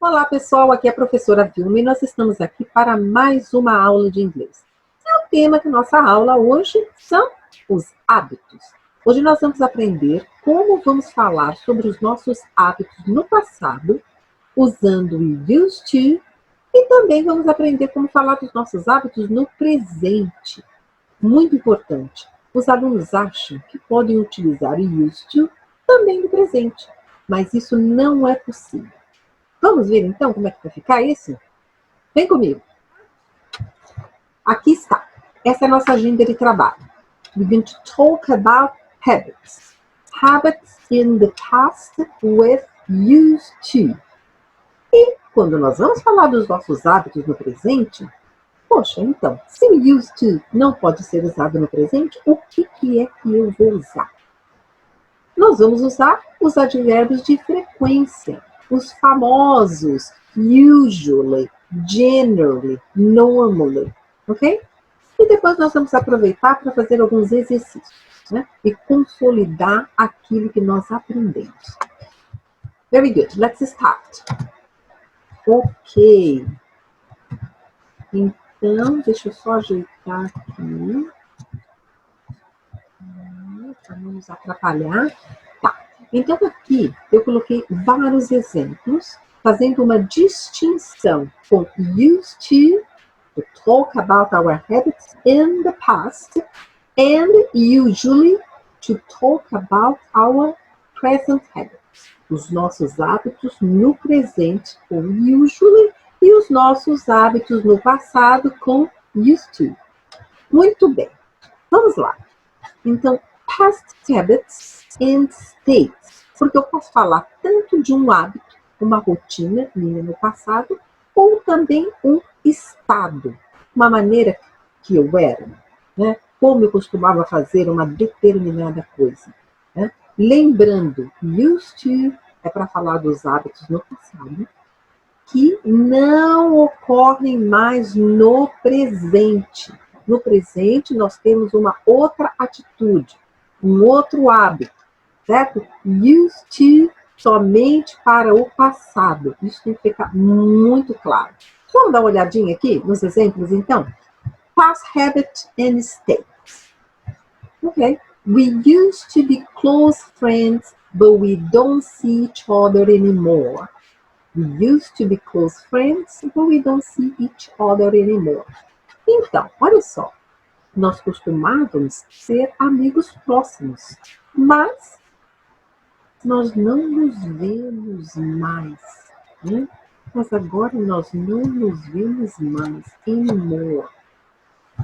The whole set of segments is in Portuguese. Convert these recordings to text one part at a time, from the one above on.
Olá pessoal, aqui é a professora Vilma e nós estamos aqui para mais uma aula de inglês. O tema da nossa aula hoje são os hábitos. Hoje nós vamos aprender como vamos falar sobre os nossos hábitos no passado, usando o used to, e também vamos aprender como falar dos nossos hábitos no presente. Muito importante, os alunos acham que podem utilizar o used to também no presente, mas isso não é possível. Vamos ver então como é que vai ficar isso? Vem comigo. Aqui está. Essa é a nossa agenda de trabalho. We're going to talk about habits. Habits in the past with used to. E quando nós vamos falar dos nossos hábitos no presente, poxa, então, se o used to não pode ser usado no presente, o que é que eu vou usar? Nós vamos usar os advérbios de frequência. Os famosos usually, generally, normally, ok? E depois nós vamos aproveitar para fazer alguns exercícios, né? E consolidar aquilo que nós aprendemos. Very good, let's start. Ok. Então, deixa eu só ajeitar aqui. Para não nos atrapalhar. Tá. Então, aqui eu coloquei vários exemplos, fazendo uma distinção com used to talk about our habits in the past, and usually to talk about our present habits. Os nossos hábitos no presente com usually e os nossos hábitos no passado com used to. Muito bem. Vamos lá. Então, past habits and states, porque eu posso falar tanto de um hábito, uma rotina minha no passado, ou também um estado, uma maneira que eu era, né? Como eu costumava fazer uma determinada coisa. Né? Lembrando, used to é para falar dos hábitos no passado, que não ocorrem mais no presente. No presente, nós temos uma outra atitude, um outro hábito, certo? Used to somente para o passado. Isso tem que ficar muito claro. Vamos dar uma olhadinha aqui nos exemplos, então? Past habit and states. Ok. We used to be close friends, but we don't see each other anymore. We used to be close friends, but we don't see each other anymore. Então, olha só, nós costumávamos ser amigos próximos, mas nós não nos vemos mais, né? Mas agora nós não nos vemos mais, anymore.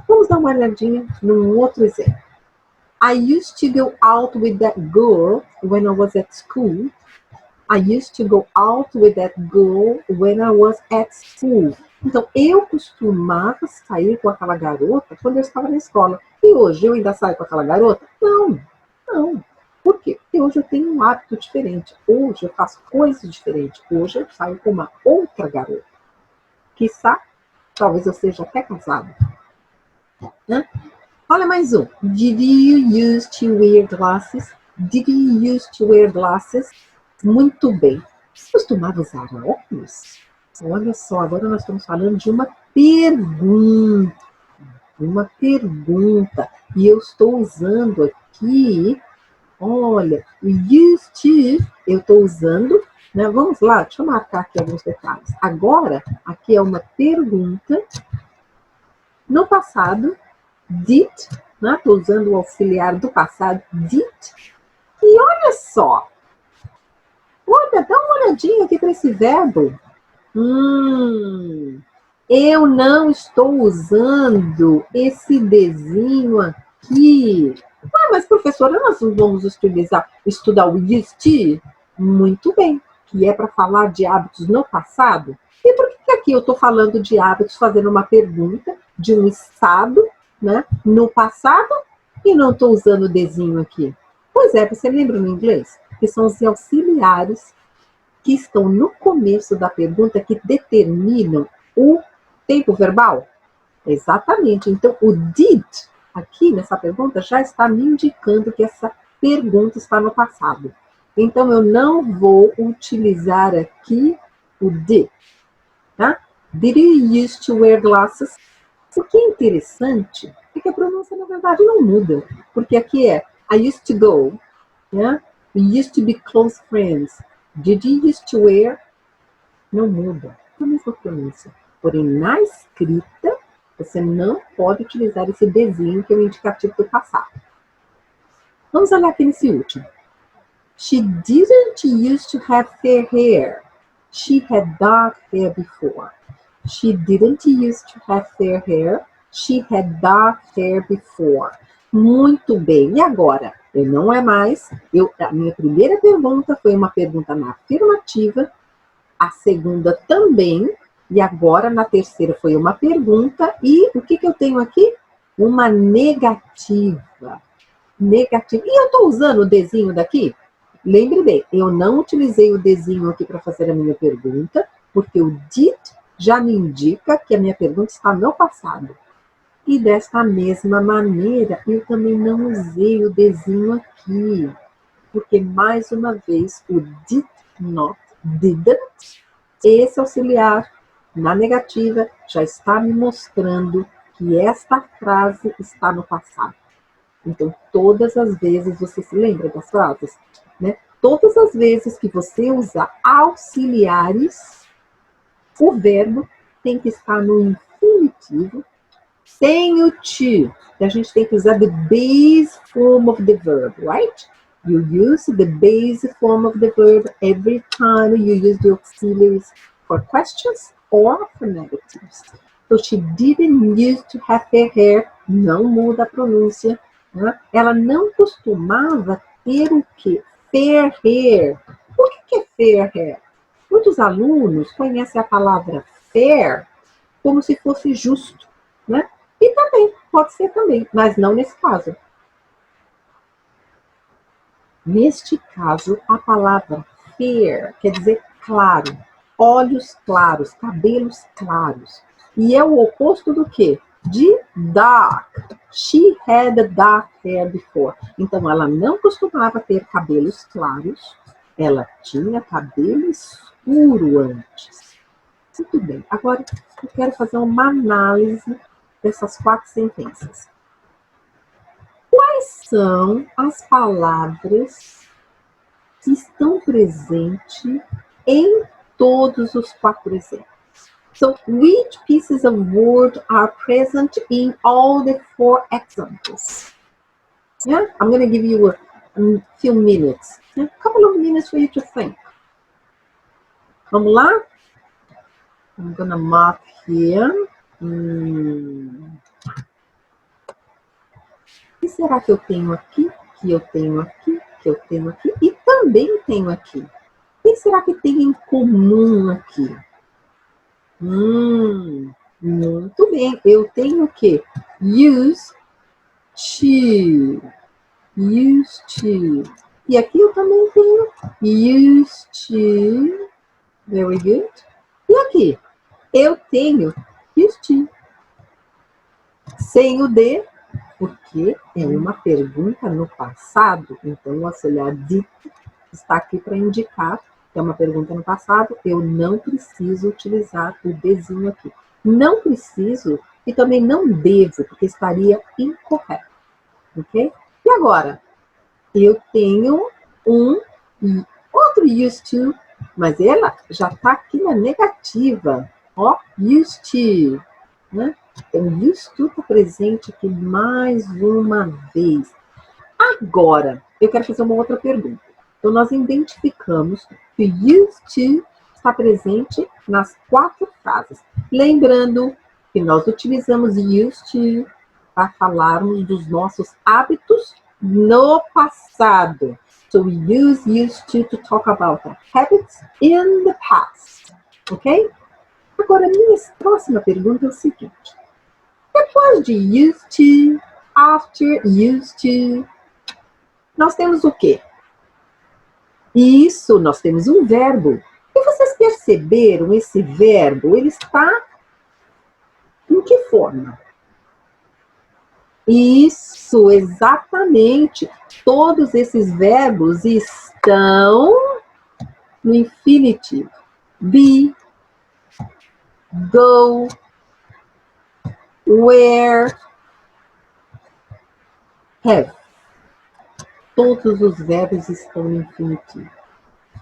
Vamos dar uma olhadinha num outro exemplo. I used to go out with that girl when I was at school. I used to go out with that girl when I was at school. Então, eu costumava sair com aquela garota quando eu estava na escola. E hoje eu ainda saio com aquela garota? Não. Por quê? Porque hoje eu tenho um hábito diferente. Hoje eu faço coisas diferentes. Hoje eu saio com uma outra garota. Quiçá, talvez eu seja até casado. Né? Olha mais um. Did you used to wear glasses? Did you used to wear glasses? Muito bem. Você costumava usar óculos? Olha só, agora nós estamos falando de uma pergunta. Uma pergunta. E eu estou usando aqui, olha, o used to, eu estou usando, né? Vamos lá, deixa eu marcar aqui alguns detalhes. Agora, aqui é uma pergunta. No passado, did, né? Estou usando o auxiliar do passado, did. E olha só. Olha, dá uma olhadinha aqui para esse verbo. Eu não estou usando esse desenho aqui. Ah, mas professora, nós vamos estudar o used to? Muito bem, que é para falar de hábitos no passado. E por que aqui eu estou falando de hábitos, fazendo uma pergunta de um estado, né, no passado, e não estou usando o desenho aqui? Pois é, você lembra no inglês? Que são os auxiliares que estão no começo da pergunta que determinam o tempo verbal? Exatamente. Então, o did, aqui nessa pergunta, já está me indicando que essa pergunta está no passado. Então, eu não vou utilizar aqui o did, tá? Did you used to wear glasses? O que é interessante é que a pronúncia, na verdade, não muda. Porque aqui é I used to go, né? We used to be close friends. Did you used to wear? Não muda. É a mesma pronúncia. Porém, na escrita, você não pode utilizar esse desenho que é o indicativo do passado. Vamos olhar aqui nesse último. She didn't used to have fair hair. She had dark hair before. She didn't used to have fair hair. She had dark hair before. Muito bem. E agora? Eu não é mais. A minha primeira pergunta foi uma pergunta na afirmativa. A segunda também. E agora, na terceira, foi uma pergunta. E o que eu tenho aqui? Uma negativa. Negativa. E eu estou usando o desenho daqui? Lembre bem, eu não utilizei o desenho aqui para fazer a minha pergunta, porque o did já me indica que a minha pergunta está no passado. E desta mesma maneira, eu também não usei o desenho aqui, porque, mais uma vez, o did not, didn't, esse auxiliar na negativa já está me mostrando que esta frase está no passado. Então, todas as vezes, você se lembra das frases? Né? Todas as vezes que você usa auxiliares, o verbo tem que estar no infinitivo, sem o to. A gente tem que usar the base form of the verb, right? You use the base form of the verb every time you use the auxiliaries for questions or for negatives. So she didn't used to have fair hair. Não muda a pronúncia. Né? Ela não costumava ter o quê? Fair hair. O que é fair hair? Muitos alunos conhecem a palavra fair como se fosse justo, né? E também, pode ser também, mas não nesse caso. Neste caso, a palavra fair quer dizer claro, olhos claros, cabelos claros. E é o oposto do quê? De dark. She had dark hair before. Então, ela não costumava ter cabelos claros, ela tinha cabelo escuro antes. Muito bem. Agora, eu quero fazer uma análise dessas 4 sentenças. Quais são as palavras que estão presentes em todos os 4 exemplos? So, which pieces of word are present in all the 4 examples? Yeah, I'm going to give you a few minutes, a couple of minutes for you to think. Vamos lá? I'm going to mark here. O que será que eu tenho aqui? Que eu tenho aqui? Que eu tenho aqui? E também tenho aqui. O que será que tem em comum aqui? Muito bem. Eu tenho o quê? Use to. Used to. E aqui eu também tenho used to. Very good. E aqui? Eu tenho used to. Sem o de, porque é uma pergunta no passado. Então, o auxiliar did está aqui para indicar que é uma pergunta no passado. Eu não preciso utilizar o dezinho aqui. Não preciso e também não devo, porque estaria incorreto. Ok? E agora? Eu tenho outro used to, mas ela já está aqui na negativa. Ó, used to. Né? Então, used to está presente aqui mais uma vez. Agora, eu quero fazer uma outra pergunta. Então, nós identificamos que used to está presente nas 4 frases. Lembrando que nós utilizamos used to para falarmos dos nossos hábitos no passado. So, we use used to talk about the habits in the past. Ok? Agora, a minha próxima pergunta é o seguinte. Depois de used to, after used to, nós temos o quê? Isso, nós temos um verbo. E vocês perceberam esse verbo? Ele está em que forma? Isso, exatamente. Todos esses verbos estão no infinitivo. be, go, wear, have. Todos os verbos estão no infinitivo.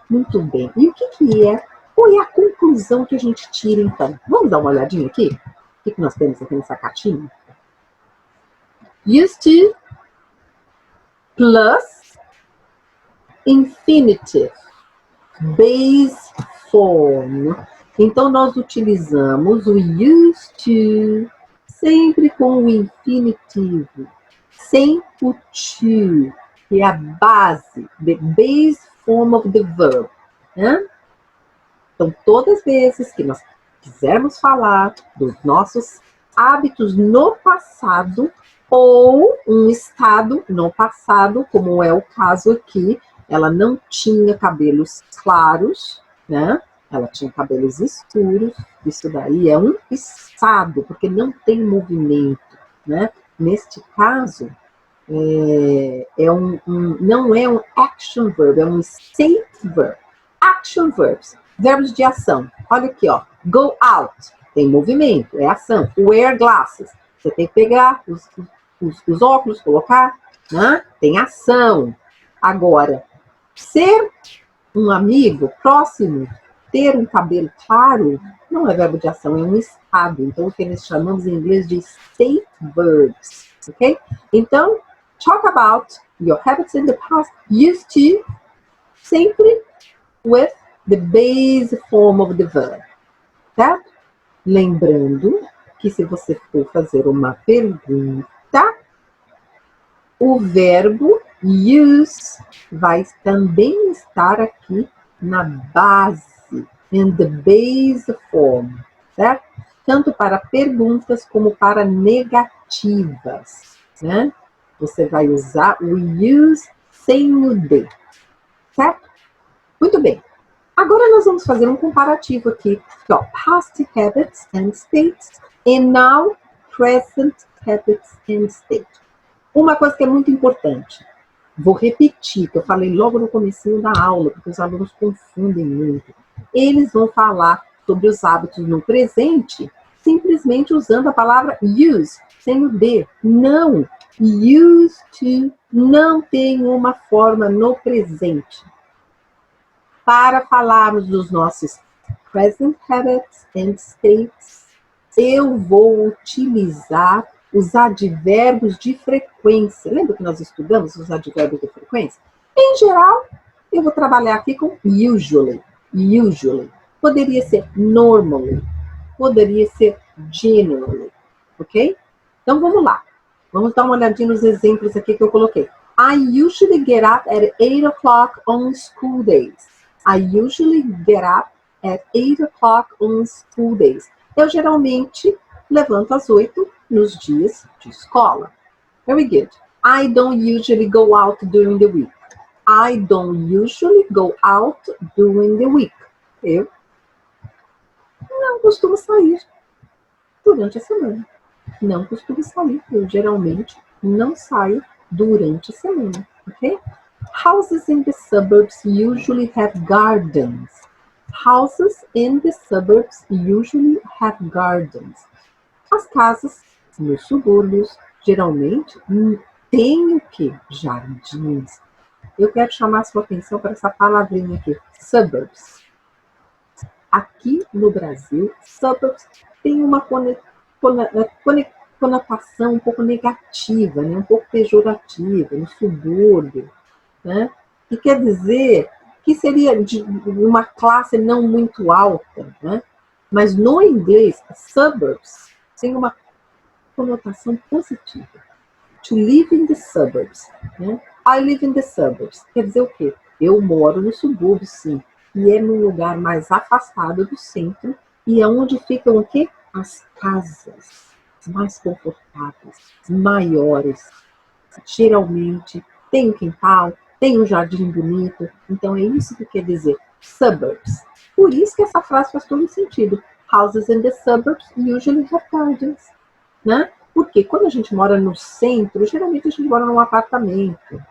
Muito bem. E o que é? Qual é a conclusão que a gente tira, então? Vamos dar uma olhadinha aqui? O que nós temos aqui nessa caixinha? Used to plus infinitive, base form. Então, nós utilizamos o used to sempre com o infinitivo, sem o to, que é a base, the base form of the verb. Né? Então, todas as vezes que nós quisermos falar dos nossos hábitos no passado ou um estado no passado, como é o caso aqui, ela não tinha cabelos claros, né? Ela tinha cabelos escuros, isso daí é um estado, porque não tem movimento, né? Neste caso, não é um action verb, é um state verb. Action verbs, verbos de ação. Olha aqui, ó. Go out, tem movimento, é ação. Wear glasses, você tem que pegar os óculos, colocar, né? Tem ação. Agora, ser um amigo próximo, ter um cabelo claro, não é verbo de ação, é um estado. Então, o que nós chamamos em inglês de state verbs, ok? Então, talk about your habits in the past used to, sempre with the base form of the verb, certo? Lembrando que se você for fazer uma pergunta, o verbo use vai também estar aqui na base, in the base form, certo? Tanto para perguntas como para negativas, né? Você vai usar o use sem o de, certo? Muito bem. Agora nós vamos fazer um comparativo aqui. Ó, past habits and states and now present habits and states. Uma coisa que é muito importante, vou repetir, que eu falei logo no comecinho da aula, porque os alunos confundem muito. Eles vão falar sobre os hábitos no presente, simplesmente usando a palavra use, sem o de. Não, used to não tem uma forma no presente. Para falarmos dos nossos present habits and states, eu vou utilizar os advérbios de frequência. Lembra que nós estudamos os advérbios de frequência? Em geral, eu vou trabalhar aqui com usually. Usually. Poderia ser normally. Poderia ser generally. Ok? Então, vamos lá. Vamos dar uma olhadinha nos exemplos aqui que eu coloquei. I usually get up at 8 o'clock on school days. I usually get up at 8 o'clock on school days. Eu geralmente levanto às 8 nos dias de escola. Very good. I don't usually go out during the week. I don't usually go out during the week. Eu não costumo sair durante a semana. Não costumo sair. Eu geralmente não saio durante a semana. Ok? Houses in the suburbs usually have gardens. Houses in the suburbs usually have gardens. As casas nos subúrbios geralmente têm o quê? Jardins. Eu quero chamar a sua atenção para essa palavrinha aqui, suburbs. Aqui no Brasil, suburbs tem uma conotação um pouco negativa, né? Um pouco pejorativa, no subúrbio, né? E quer dizer que seria de uma classe não muito alta, né? Mas no inglês, suburbs tem uma conotação positiva. To live in the suburbs. Né? I live in the suburbs. Quer dizer o quê? Eu moro no subúrbio, sim. E é num lugar mais afastado do centro. E é onde ficam o quê? As casas mais confortáveis, maiores. Geralmente tem um quintal, tem um jardim bonito. Então é isso que quer dizer suburbs. Por isso que essa frase faz todo sentido. Houses in the suburbs usually have gardens. Né? Porque quando a gente mora no centro, geralmente a gente mora num apartamento.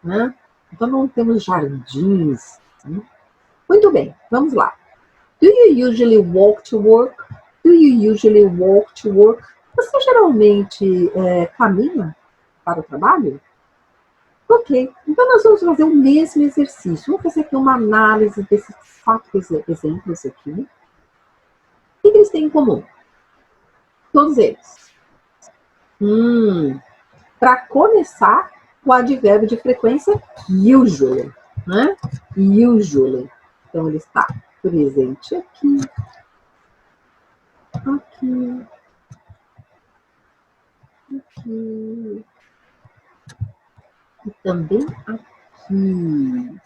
Né? Então não temos jardins. Né? Muito bem, vamos lá. Do you usually walk to work? Do you usually walk to work? Você geralmente caminha para o trabalho? Ok, então nós vamos fazer o mesmo exercício. Vamos fazer aqui uma análise desses 4 exemplos aqui. O que eles têm em comum? Todos eles. Para começar, o advérbio de frequência usually, né? Usually. Então ele está presente aqui, aqui, aqui e também aqui.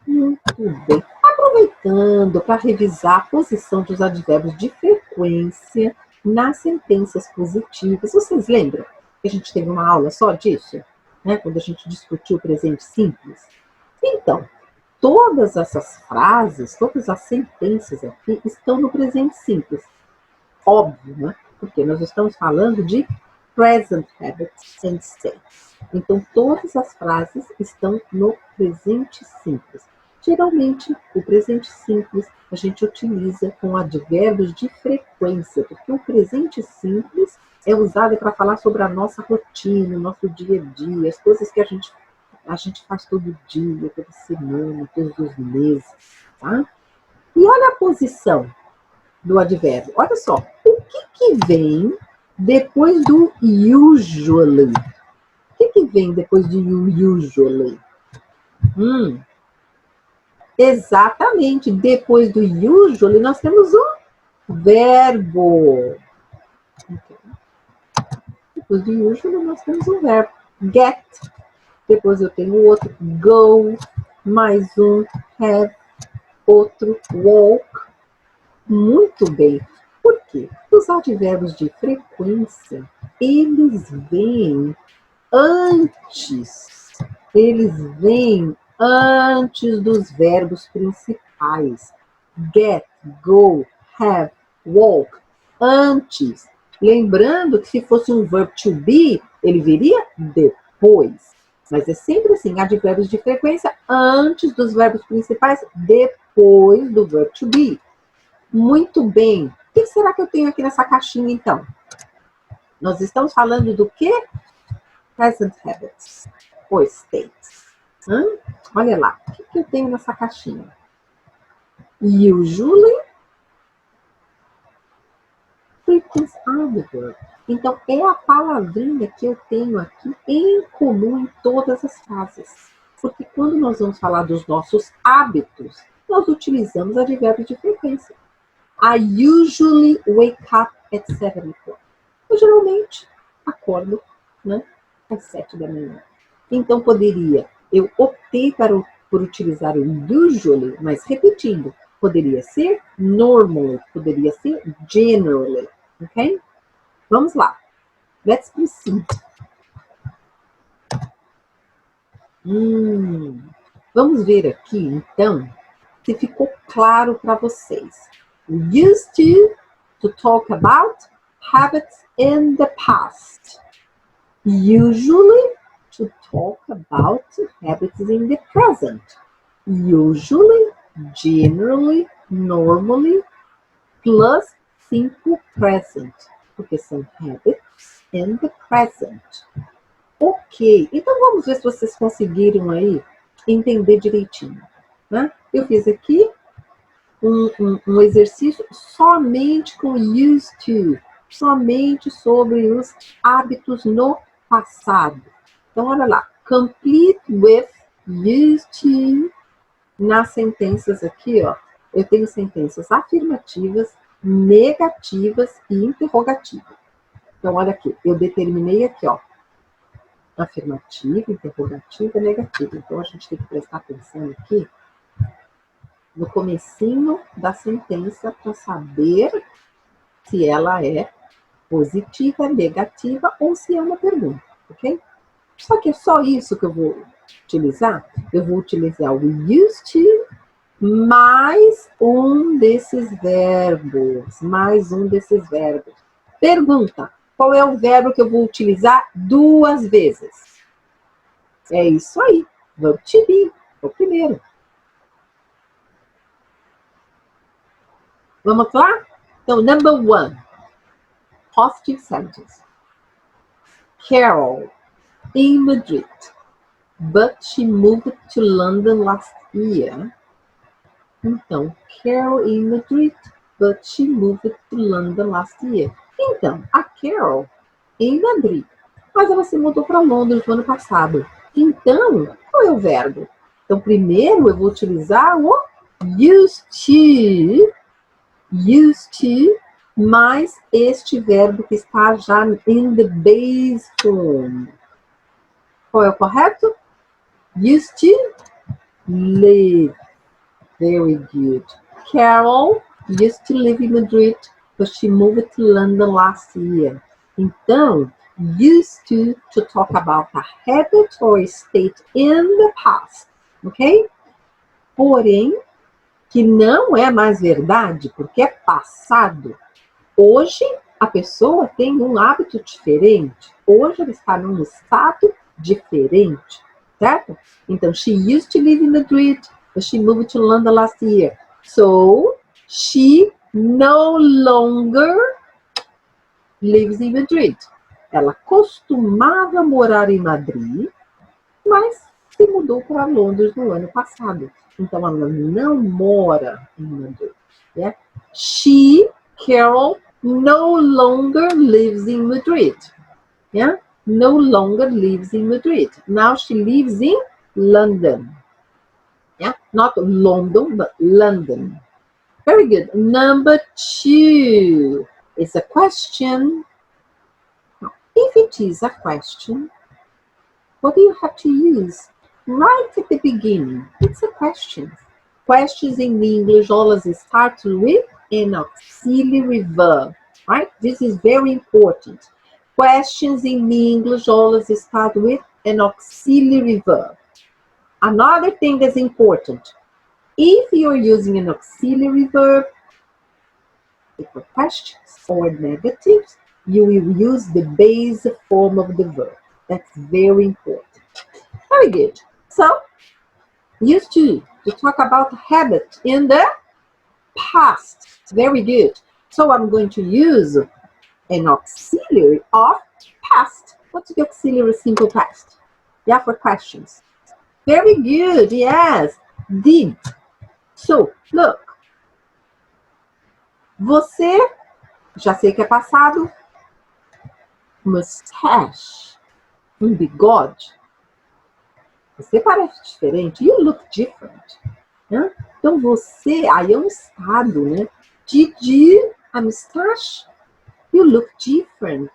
Muito bem. Aproveitando para revisar a posição dos advérbios de frequência nas sentenças positivas. Vocês lembram que a gente teve uma aula só disso? Né? Quando a gente discutiu o presente simples? Então, todas essas frases, todas as sentenças aqui estão no presente simples. Óbvio, né? Porque nós estamos falando de present habits and states. Então, todas as frases estão no presente simples. Geralmente, o presente simples a gente utiliza com advérbios de frequência, porque o presente simples é usado para falar sobre a nossa rotina, o nosso dia a dia, as coisas que a gente faz todo dia, toda semana, todos os meses, tá? E olha a posição do advérbio. Olha só, o que vem depois do usually? O que vem depois do usually? Exatamente, depois do usually nós temos o verbo. Depois do usually nós temos o verbo get. Depois eu tenho outro go, mais um have, outro walk. Muito bem. Por quê? Os advérbios de frequência, eles vêm antes. Eles vêm antes dos verbos principais. Get, go, have, walk. Antes. Lembrando que se fosse um verbo to be, ele viria depois. Mas é sempre assim, advérbios de frequência antes dos verbos principais, depois do verbo to be. Muito bem. O que será que eu tenho aqui nessa caixinha, então? Nós estamos falando do quê? Present habits ou states. Olha lá, o que eu tenho nessa caixinha? Usually, frequent adverb. Então, é a palavrinha que eu tenho aqui em comum em todas as frases. Porque quando nós vamos falar dos nossos hábitos, nós utilizamos advérbio de frequência. I usually wake up at 7 o'clock. Eu geralmente acordo, né, às 7 da manhã. Então, eu optei por utilizar o usually, mas repetindo, poderia ser normally, poderia ser generally, ok? Vamos lá. Let's proceed. Vamos ver aqui, então, se ficou claro para vocês. We used to talk about habits in the past. Usually, to talk about habits in the present. Usually, generally, normally, plus simple present, porque são habits in the present. Ok, então vamos ver se vocês conseguiram aí entender direitinho. Né? Eu fiz aqui um exercício somente com used to, somente sobre os hábitos no passado. Então, olha lá, complete with used to. Nas sentenças aqui, ó, eu tenho sentenças afirmativas, negativas e interrogativas. Então, olha aqui, eu determinei aqui, ó, afirmativa, interrogativa, negativa. Então, a gente tem que prestar atenção aqui no comecinho da sentença para saber se ela é positiva, negativa ou se é uma pergunta, ok? Só que é só isso que eu vou utilizar. Eu vou utilizar o used to mais um desses verbos. Pergunta, qual é o verbo que eu vou utilizar 2 vezes? É isso aí, verbo to be, é o primeiro. Vamos lá? Então, number 1. Positive sentence. Carol in Madrid, but she moved to London last year. Então, Carol in Madrid, but she moved to London last year. Então, a Carol em Madrid, mas ela se mudou para Londres no ano passado. Então, qual é o verbo? Então, primeiro eu vou utilizar o used to, mais este verbo que está já in the base form. Qual é o correto? Used to live. Very good. Carol used to live in Madrid, but she moved to London last year. Então, used to talk about a habit or state in the past, ok? Porém, que não é mais verdade, porque é passado. Hoje, a pessoa tem um hábito diferente. Hoje, ela está num estado diferente, certo? Então, she used to live in Madrid, but she moved to London last year. So, she no longer lives in Madrid. Ela costumava morar em Madrid, mas se mudou para Londres no ano passado. Então, ela não mora em Madrid. Yeah? She, Carol, no longer lives in Madrid. Yeah? No longer lives in Madrid. Now she lives in London. Yeah? Not London, but London. Very good. Number 2 is a question. If it is a question, what do you have to use? Right at the beginning, it's a question. Questions in English always start with an auxiliary verb, right? This is very important. Questions in English always start with an auxiliary verb. Another thing that's important, if you're using an auxiliary verb, for questions or negatives, you will use the base form of the verb. That's very important. Very good. So, used to talk about habit in the past. Very good. So, I'm going to use an auxiliary of past. What's the auxiliary simple past? Yeah, for questions. Very good. Yes. Did. So, look. Você, já sei que é passado, mustache, bigode. Você parece diferente. You look different. Né? Então, você, aí é um estado, né? Did you, a mustache? You look different.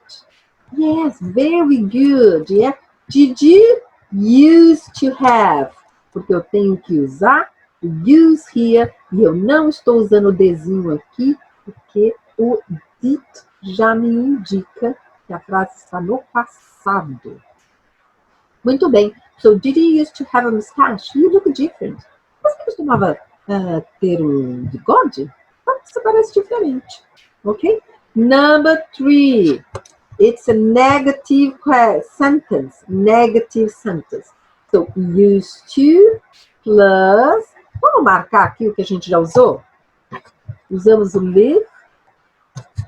Yes, very good. Yeah. Did you used to have? Porque eu tenho que usar o use here. E eu não estou usando o desenho aqui, porque o did já me indica que a frase está no passado. Muito bem. So, did you used to have a mustache? You look different. Você costumava ter um bigode? Você parece diferente. Ok? Number 3. It's a negative sentence. Negative sentence. So, used to plus... Vamos marcar aqui o que a gente já usou? Usamos o live.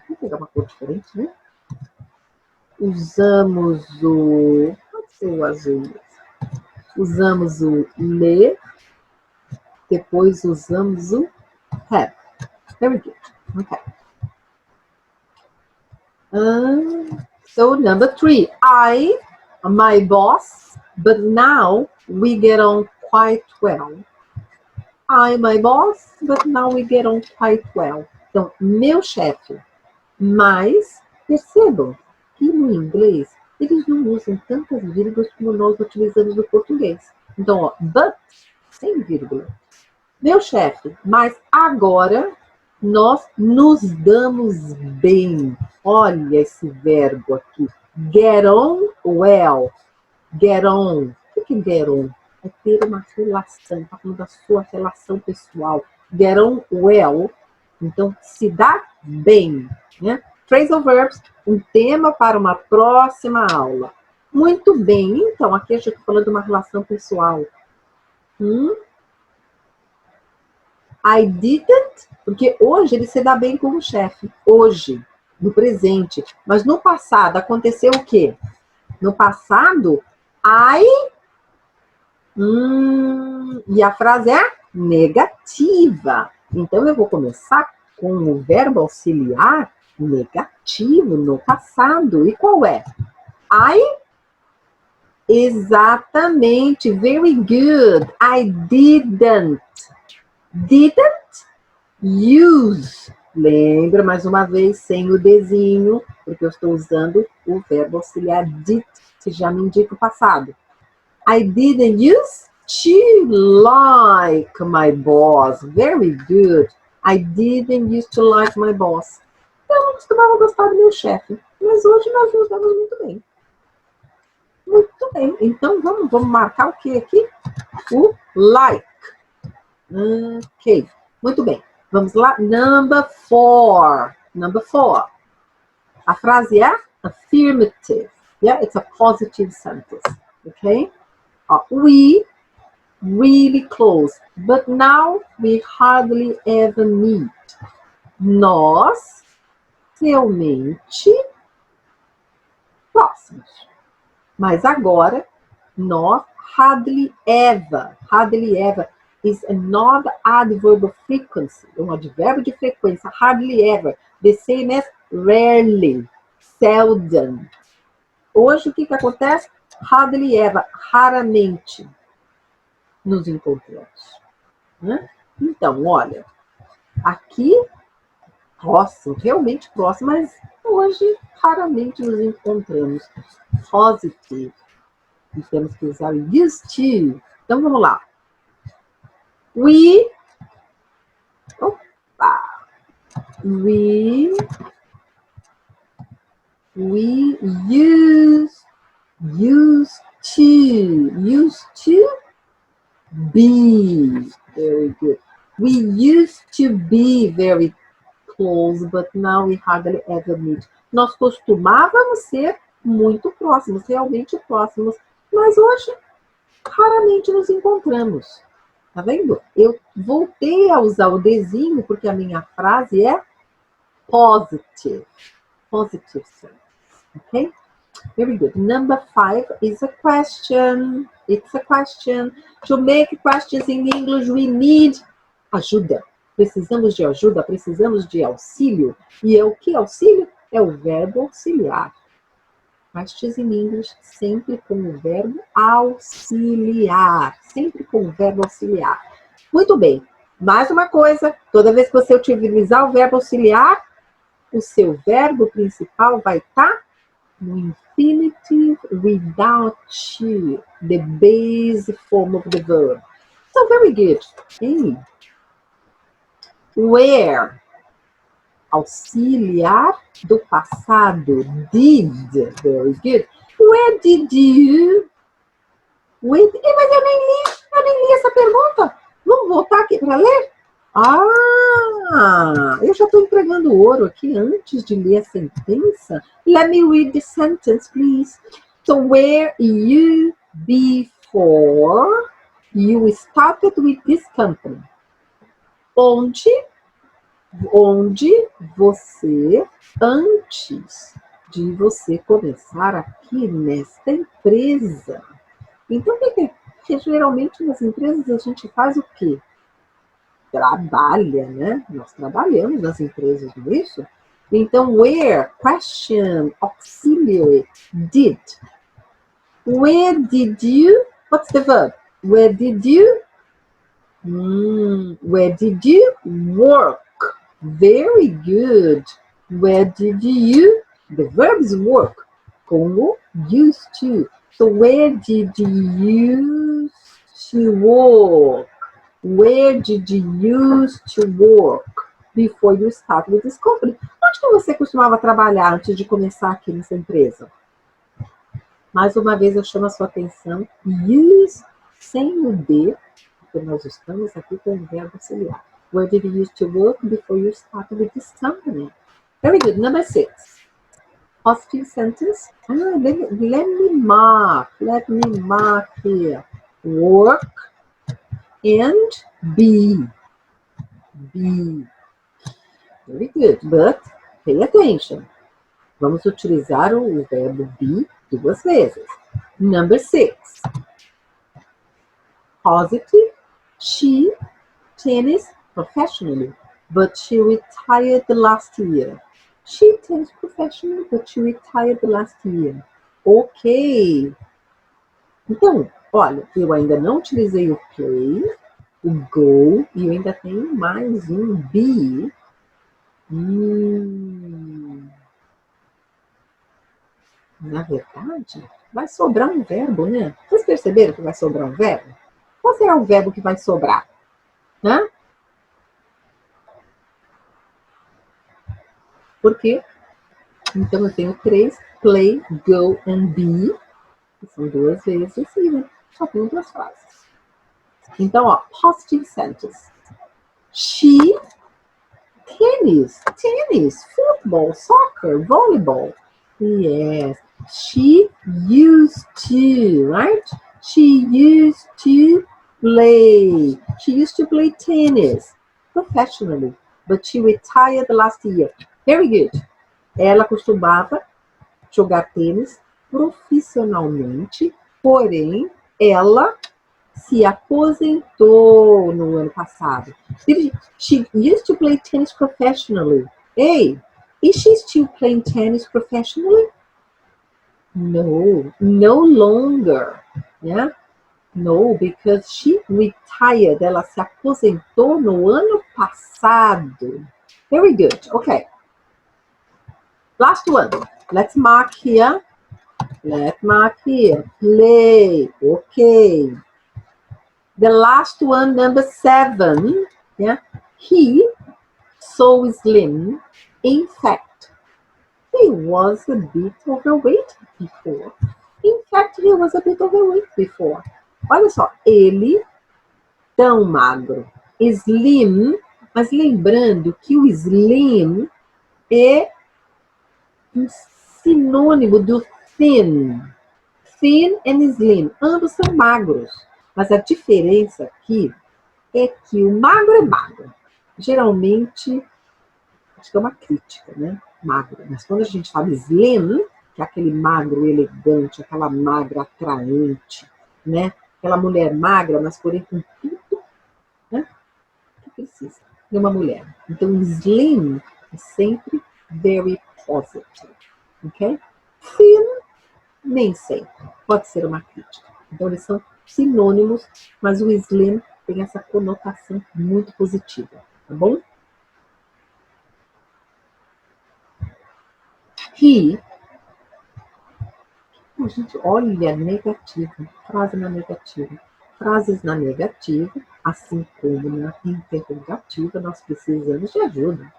Vou pegar uma cor diferente, né? Usamos o... Pode ser o azul. Usamos o ler. Depois usamos o have. Very good. Okay. So number 3. I, my boss, but now we get on quite well. I, my boss, but now we get on quite well. Então, meu chefe. Mas, percebam que no inglês eles não usam tantas vírgulas como nós utilizamos no português. Então, ó, but, sem vírgula. Meu chefe, mas agora nós nos damos bem. Olha esse verbo aqui. Get on well. Get on. O que é get on? É ter uma relação, tá falando da sua relação pessoal. Get on well. Então, se dá bem, né? Phrasal verbs, um tema para uma próxima aula. Muito bem. Então, aqui a gente está falando de uma relação pessoal. I didn't, porque hoje ele se dá bem com o chefe. Hoje, no presente. Mas no passado aconteceu o quê? No passado, e a frase é negativa. Então, eu vou começar com o verbo auxiliar negativo no passado. E qual é? Exatamente. Very good. I didn't use. Lembra, mais uma vez, sem o desenho, porque eu estou usando o verbo auxiliar did, que já me indica o passado. I didn't use to like my boss. Very good. I didn't used to like my boss. Eu não costumava gostar do meu chefe, mas hoje nós nos damos muito bem. Muito bem. Então, vamos marcar o que aqui? O like. Ok. Muito bem. Vamos lá. Number 4. Number 4. A frase é affirmative. Yeah, it's a positive sentence. Okay? We really close, but now we hardly ever meet. Nós realmente próximos. Mas agora, nós hardly ever is another adverb of frequency, um advérbio de frequência, hardly ever, the same as rarely, seldom. Hoje, o que acontece? Hardly ever, raramente nos encontramos. Né? Então, olha, aqui, próximo, realmente próximo, mas hoje raramente nos encontramos. Positive. E temos que usar used to. Então, vamos lá. We used to be. Very good. We used to be very close, but now we hardly ever meet. Nós costumávamos ser muito próximos, realmente próximos, mas hoje raramente nos encontramos. Tá vendo? Eu voltei a usar o desenho porque a minha frase é positive. Positive sense. Okay? Very good. Number 5 is a question. It's a question. To make questions in English, we need ajuda. Precisamos de ajuda, precisamos de auxílio. E é o que auxílio? É o verbo auxiliar. Questions in English sempre com o verbo auxiliar. Sempre com o verbo auxiliar. Muito bem. Mais uma coisa. Toda vez que você utilizar o verbo auxiliar, o seu verbo principal vai estar no infinitive without to, the base form of the verb. So, very good. Okay. Where, auxiliar do passado, did, very good. Where did you, mas eu nem li essa pergunta. Vamos voltar aqui para ler? Eu já estou entregando ouro aqui antes de ler a sentença. Let me read the sentence, please. So, where you before you started with this company? Onde você, antes de você começar aqui nesta empresa. Então, que geralmente nas empresas a gente faz o quê? Trabalha, né? Nós trabalhamos nas empresas, não é isso? Então, where, question, auxiliary, did. Where did you, what's the verb? Where did you work? Very good. Where did you, the verb is work, como used to. So, where did you used to work? Where did you used to work before you started with this company? Onde que você costumava trabalhar antes de começar aqui nessa empresa? Mais uma vez eu chamo a sua atenção. Use sem o D, porque nós estamos aqui com o verbo auxiliar. Where did you used to work before you started with this company? Very good. Number 6. Positive sentence. Let me mark here. Work and be. be. Very good, but pay attention. Vamos utilizar o verbo be 2 vezes. Number 6. Positive. She tennis professionally, but she retired last year. She tennis professionally, but she retired last year. Ok. Então, olha, eu ainda não utilizei o play, o go, e eu ainda tenho mais um be. Na verdade, vai sobrar um verbo, né? Vocês perceberam que vai sobrar um verbo? Qual será o verbo que vai sobrar? Hã? Por quê? Então eu tenho 3, play, go and be, que são 2 vezes, e só tenho 2 frases. Então, ó, positive sentence. She, tennis, football, soccer, volleyball. Yes, she used to, right? She used to play. She used to play tennis professionally, but she retired last year. Very good. Ela costumava jogar tênis profissionalmente, porém, ela se aposentou no ano passado. She used to play tennis professionally. Hey, is she still playing tennis professionally? No, no longer. Yeah? No, because she retired. Ela se aposentou no ano passado. Very good. Okay. Last one. Let's mark here. Let's mark here. Play. Okay. The last one, number 7. Yeah. He, so slim. In fact, he was a bit overweight before. In fact, he was a bit overweight before. Olha só, ele, tão magro. Slim, mas lembrando que o slim é um sinônimo do thin. Thin and slim, ambos são magros. Mas a diferença aqui é que o magro é magro. Geralmente, acho que é uma crítica, né? Magro. Mas quando a gente fala slim, que é aquele magro elegante, aquela magra atraente, né? Aquela mulher magra, mas porém com tudo, né? Que precisa de uma mulher. Então, slim é sempre very positive, ok? Thin, nem sempre. Pode ser uma crítica. Então, eles são sinônimos, mas o slim tem essa conotação muito positiva, tá bom? He, gente, olha, negativa, frase na negativa. Frases na negativa, assim como na interrogativa, nós precisamos de ajuda.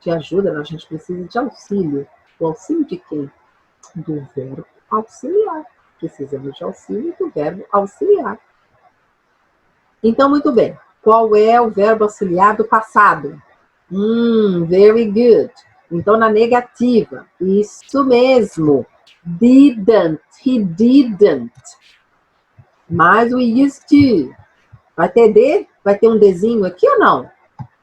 De ajuda, a gente precisa de auxílio. O auxílio de quem? Do verbo auxiliar. Precisamos de auxílio do verbo auxiliar. Então, muito bem. Qual é o verbo auxiliar do passado? Very good. Então, na negativa, isso mesmo. Didn't, he didn't. Mas we used to. Vai ter D? Vai ter um Dzinho aqui ou não?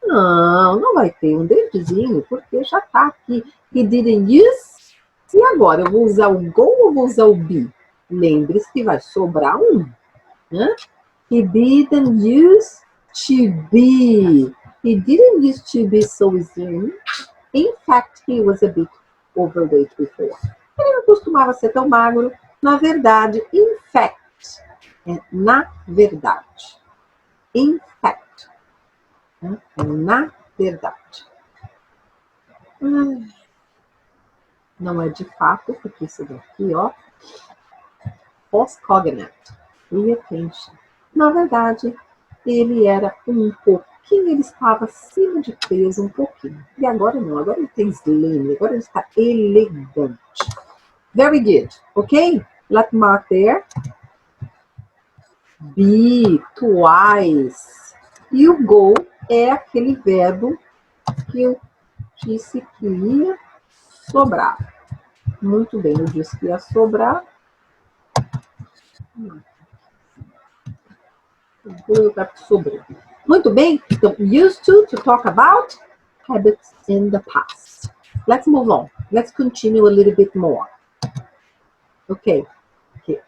Não, não vai ter um Dzinho, porque já está aqui. He didn't use. E agora, eu vou usar o go ou vou usar o be? Lembre-se que vai sobrar um. Né? He didn't use to be. He didn't use to be so slim. In fact, he was a bit overweight before. Ele não costumava ser tão magro. Na verdade, in fact, é na verdade. In fact, é na verdade. Não é de fato, porque isso daqui, ó, post-cognate. Pay attention. Na verdade, ele era um pouquinho, ele estava acima de peso um pouquinho. E agora não, agora ele tem slim, agora ele está elegante. Very good, ok? Let's mark there. Be, twice. E o go é aquele verbo que eu disse que ia sobrar. Muito bem, eu disse que ia sobrar. O verbo sobrou. Muito bem. Então, used to talk about habits in the past. Let's move on. Let's continue a little bit more. Ok.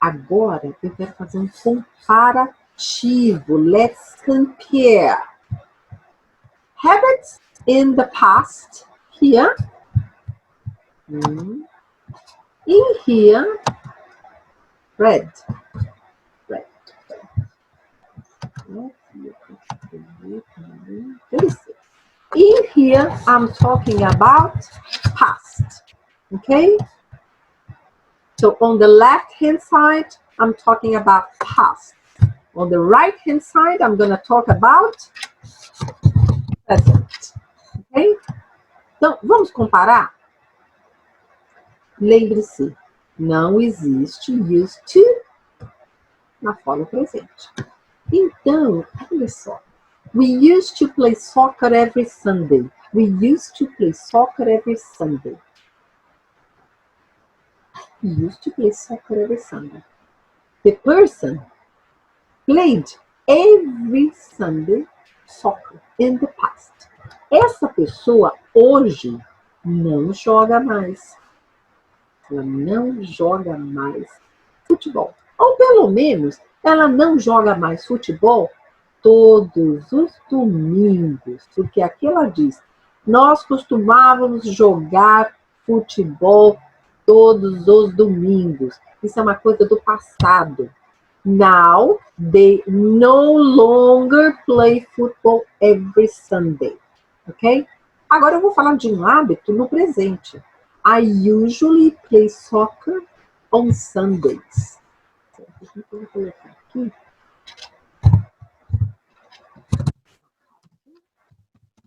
Agora eu quero fazer um comparativo. Let's compare. Habits in the past. Here. In here. Red. Red. In here, I'm talking about past. Okay? So on the left-hand side, I'm talking about past. On the right-hand side, I'm going to talk about present. Ok? Então, vamos comparar? Lembre-se, não existe used to na forma presente. Então, olha só. We used to play soccer every Sunday. We used to play soccer every Sunday. We used to play soccer every Sunday. The person played every Sunday soccer in the past. Essa pessoa hoje não joga mais. Ela não joga mais futebol. Ou pelo menos, ela não joga mais futebol todos os domingos. Porque aqui ela diz, nós costumávamos jogar futebol todos os domingos. Isso é uma coisa do passado. Now, they no longer play football every Sunday. Ok? Agora eu vou falar de um hábito no presente. I usually play soccer on Sundays. Deixa eu colocar aqui.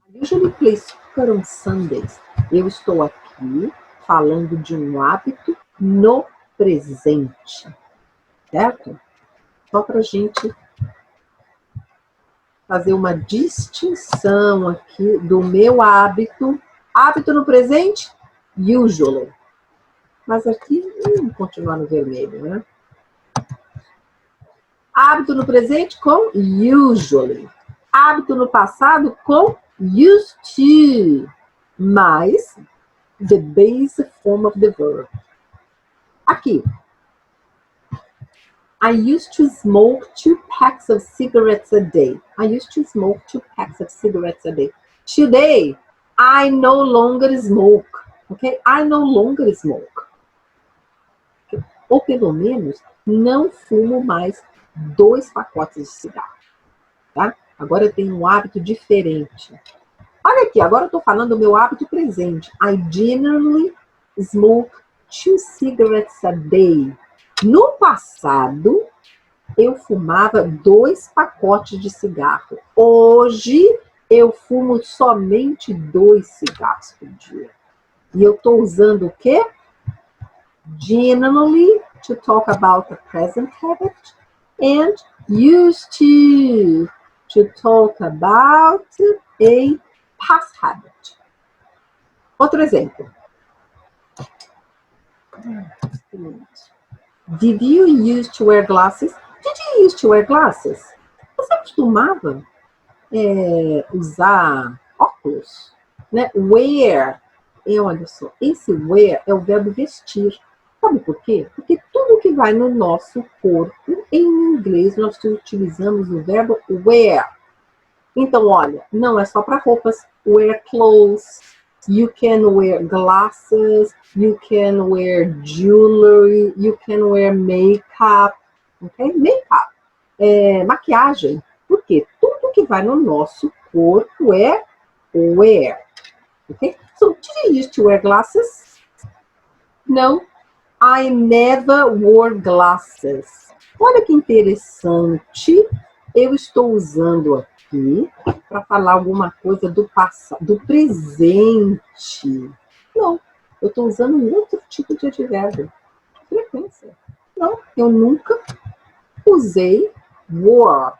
I usually play soccer on Sundays. Eu estou aqui falando de um hábito no presente. Certo? Só para a gente fazer uma distinção aqui do meu hábito. Hábito no presente, usually. Mas aqui, vamos continuar no vermelho, né? Hábito no presente com usually. Hábito no passado com used to. Mais the basic form of the verb. Aqui. I used to smoke 2 packs of cigarettes a day. I used to smoke 2 packs of cigarettes a day. Today, I no longer smoke. Ok? I no longer smoke. Okay? Ou pelo menos, não fumo mais 2 pacotes de cigarro. Tá? Agora eu tenho um hábito diferente. Olha aqui, agora eu estou falando do meu hábito presente. I generally smoke 2 cigarettes a day. No passado, eu fumava 2 pacotes de cigarro. Hoje, eu fumo somente 2 cigarros por dia. E eu estou usando o quê? Generally, to talk about the present habit. And used to talk about a past habit. Outro exemplo. Did you used to wear glasses? Did you used to wear glasses? Você costumava usar óculos? Né? Wear. Olha só, esse wear é o verbo vestir. Sabe por quê? Porque tudo que vai no nosso corpo, em inglês, nós utilizamos o verbo wear. Então, olha, não é só para roupas. Wear clothes. You can wear glasses, you can wear jewelry, you can wear makeup, ok? Makeup, maquiagem, porque tudo que vai no nosso corpo é wear, ok? So, did you used to wear glasses? No, I never wore glasses. Olha que interessante, eu estou usando aqui para falar alguma coisa do passado, do presente. Não, eu estou usando um outro tipo de advérbio. Frequência. Não, eu nunca usei wore.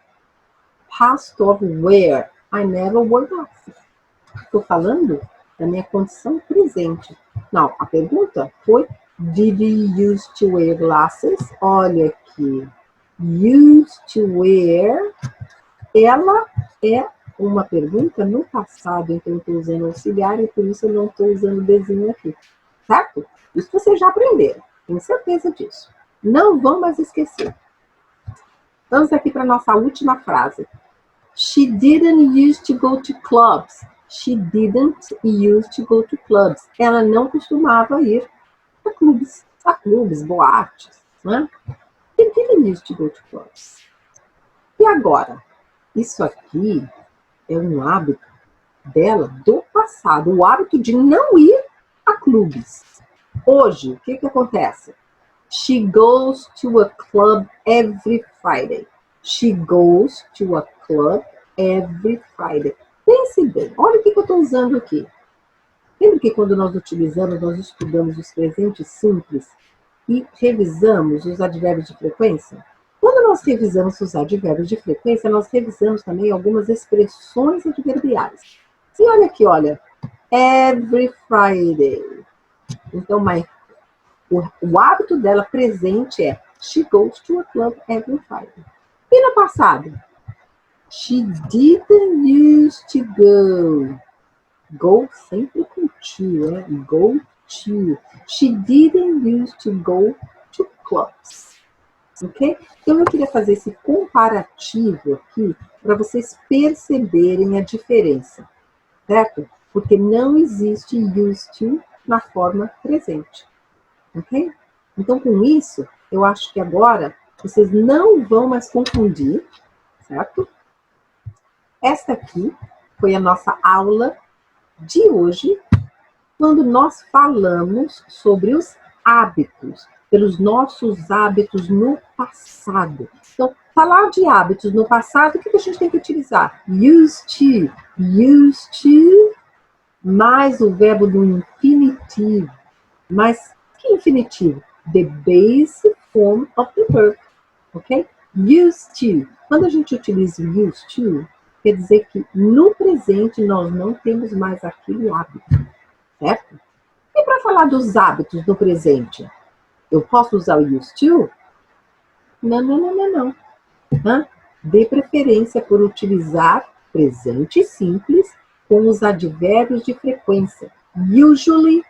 Past of wear. I never wore glasses. Estou falando da minha condição presente. Não, a pergunta foi did you used to wear glasses? Olha aqui. Used to wear. Ela é uma pergunta no passado, então eu estou usando auxiliar e por isso eu não estou usando o desenho aqui, certo? Isso vocês já aprenderam, tenho certeza disso. Não vão mais esquecer. Vamos aqui para a nossa última frase. She didn't used to go to clubs. She didn't used to go to clubs. Ela não costumava ir a clubes, boates, né? She didn't used to go to clubs. E agora? Isso aqui é um hábito dela do passado, o hábito de não ir a clubes. Hoje, o que acontece? She goes to a club every Friday. She goes to a club every Friday. Pense bem, olha o que eu estou usando aqui. Lembra que quando nós utilizamos, nós estudamos os presentes simples e revisamos os advérbios de frequência? Quando nós revisamos os advérbios de frequência, nós revisamos também algumas expressões adverbiais. E olha aqui, olha, every Friday. Então, o hábito dela presente é she goes to a club every Friday. E no passado? She didn't used to go. Go sempre com to, né? Go to. She didn't used to go to clubs. Ok? Então eu queria fazer esse comparativo aqui para vocês perceberem a diferença, certo? Porque não existe used to na forma presente, ok? Então com isso, eu acho que agora vocês não vão mais confundir, certo? Esta aqui foi a nossa aula de hoje, quando nós falamos sobre os hábitos, pelos nossos hábitos no passado. Então, falar de hábitos no passado, o que a gente tem que utilizar? Used to, mais o verbo do infinitivo. Mas que infinitivo? The base form of the verb, ok? Used to. Quando a gente utiliza o used to, quer dizer que no presente nós não temos mais aquele hábito, certo? E para falar dos hábitos no presente, eu posso usar o used to? Não. Dê preferência por utilizar presente simples com os advérbios de frequência. Usually,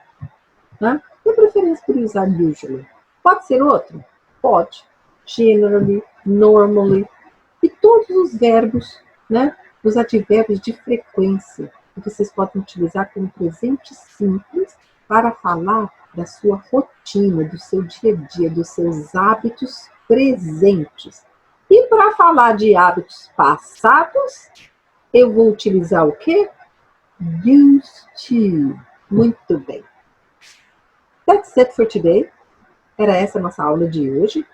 dê preferência por usar usually. Pode ser outro? Pode. Generally, normally. E todos os verbos, os advérbios de frequência, que vocês podem utilizar como presente simples para falar da sua rotina, do seu dia a dia, dos seus hábitos presentes. E para falar de hábitos passados, eu vou utilizar o quê? Used to. Muito bem. That's it for today. Era essa a nossa aula de hoje,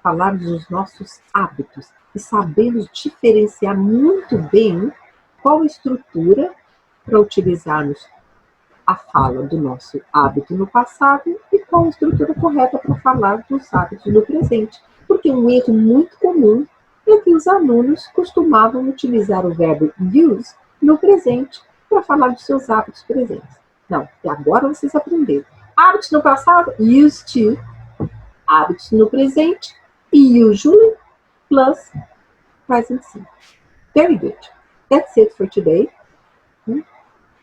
falarmos dos nossos hábitos e sabemos diferenciar muito bem qual estrutura para utilizarmos a fala do nosso hábito no passado e qual a estrutura correta para falar dos hábitos no presente. Porque um erro muito comum é que os alunos costumavam utilizar o verbo use no presente para falar dos seus hábitos presentes. Não, e agora vocês aprenderam. Hábitos no passado, used to. Hábitos no presente, usually, plus present simple. Very good. That's it for today. E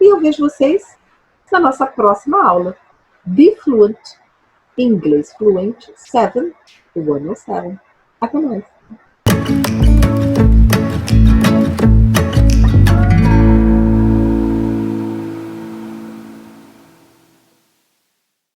eu vejo vocês na nossa próxima aula. Be Fluent, Inglês Fluente 7, 107. Até mais.